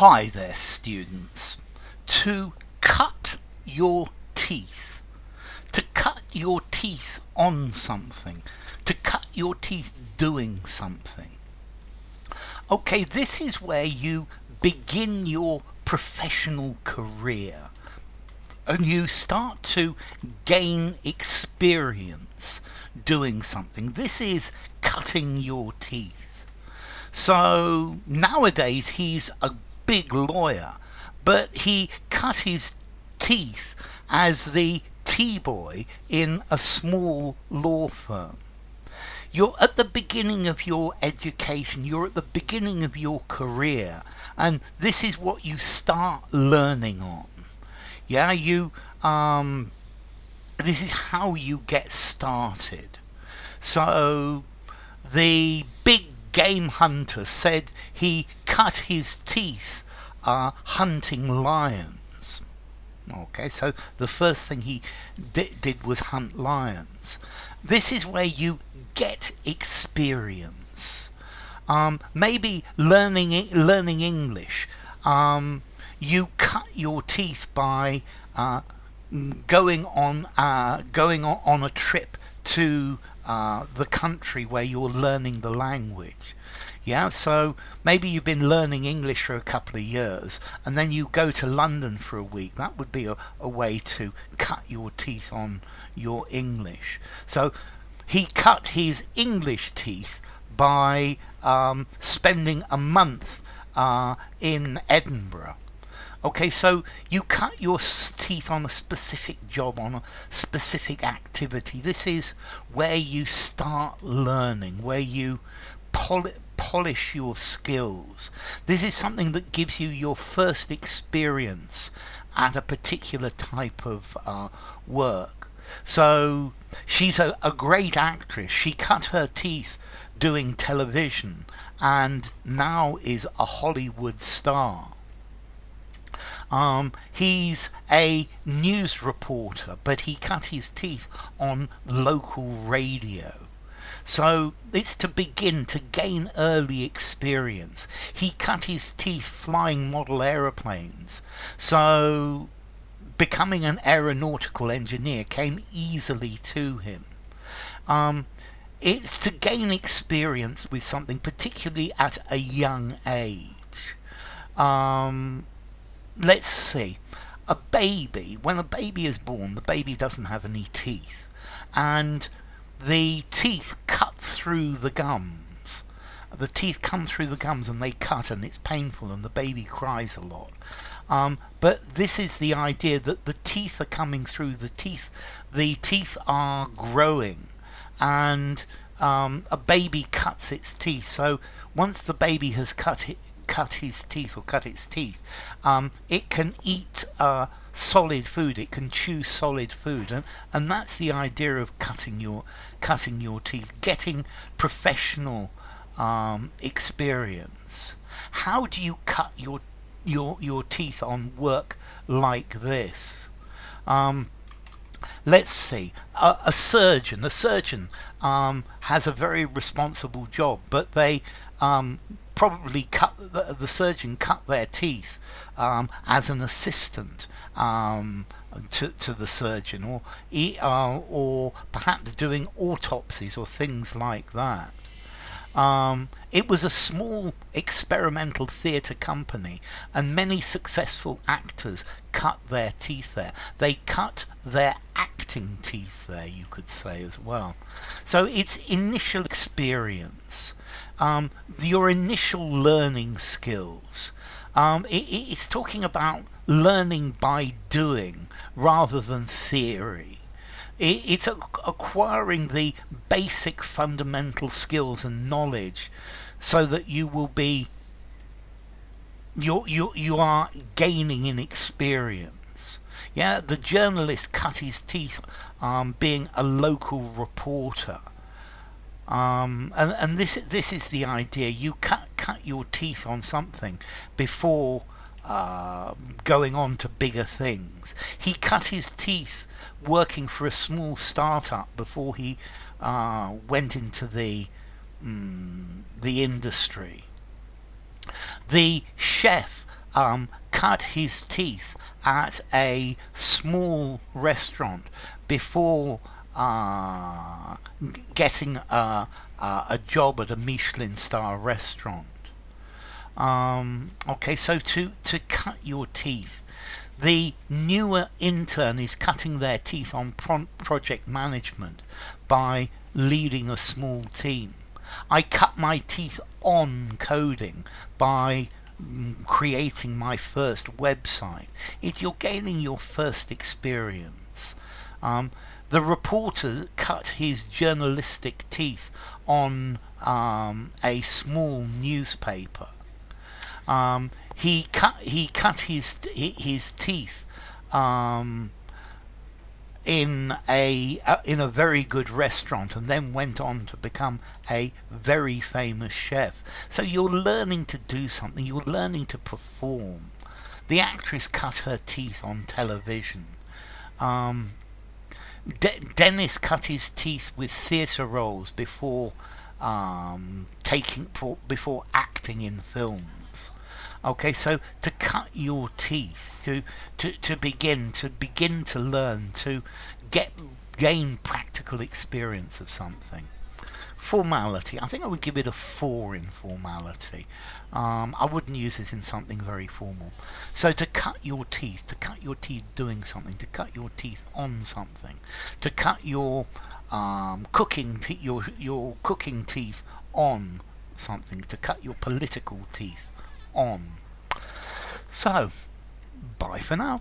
Hi there, students. To cut your teeth. To cut your teeth on something. To cut your teeth doing something. Okay, this is where you begin your professional career and you start to gain experience doing something. This is cutting your teeth. So nowadays he's a big lawyer, but he cut his teeth as the tea boy in a small law firm. You're at the beginning of your education, you're at the beginning of your career, and this is what you start learning on. Yeah, this is how you get started. So the big game hunter said he cut his teeth hunting lions. Okay, so the first thing he did was hunt lions. This is where you get experience. Maybe learning English. You cut your teeth by going on a trip to the country where you're learning the language. Yeah, so maybe you've been learning English for a couple of years and then you go to London for a week. That would be a way to cut your teeth on your English. So he cut his English teeth by spending a month in Edinburgh. Okay, so you cut your teeth on a specific job, on a specific activity. This is where you start learning, where you polish your skills. This is something that gives you your first experience at a particular type of work. So she's a great actress. She cut her teeth doing television and now is a Hollywood star. He's a news reporter, but he cut his teeth on local radio. So it's to begin to gain early experience. He cut his teeth flying model aeroplanes. So becoming an aeronautical engineer came easily to him. It's to gain experience with something, particularly at a young age. Let's see, when a baby is born, the baby doesn't have any teeth, and the teeth cut through the gums. The teeth come through the gums and they cut and it's painful and the baby cries a lot. But this is the idea that the teeth are coming through, the teeth are growing, and a baby cuts its teeth. So once the baby has cut his teeth or cut its teeth, it can eat solid food, it can chew solid food, and that's the idea of cutting your teeth, getting professional experience. How do you cut your teeth on work like this? Let's see, a surgeon has a very responsible job, but they probably the surgeon cut their teeth as an assistant to the surgeon, or perhaps doing autopsies or things like that. It was a small experimental theatre company, and many successful actors cut their teeth there. They cut their acting teeth there, you could say, as well. So it's initial experience, your initial learning skills. It's talking about learning by doing rather than theory. It's acquiring the basic fundamental skills and knowledge so that you are gaining in experience. Yeah, the journalist cut his teeth being a local reporter. And this is the idea. You cut your teeth on something before going on to bigger things. He cut his teeth working for a small startup before he went into the industry. The chef cut his teeth at a small restaurant before getting a job at a Michelin star restaurant. Okay, so to cut your teeth, the newer intern is cutting their teeth on project management by leading a small team. I cut my teeth on coding by creating my first website. You're gaining your first experience. The reporter cut his journalistic teeth on a small newspaper. He cut his teeth in a very good restaurant, and then went on to become a very famous chef. So you're learning to do something. You're learning to perform. The actress cut her teeth on television. Dennis cut his teeth with theatre roles before acting in films. Okay, so to cut your teeth, to begin to learn, to gain practical experience of something. Formality, I think I would give it a 4 in formality. I wouldn't use it in something very formal. So to cut your teeth doing something, to cut your teeth on something, to cut your cooking teeth on something, to cut your political teeth on. So, bye for now.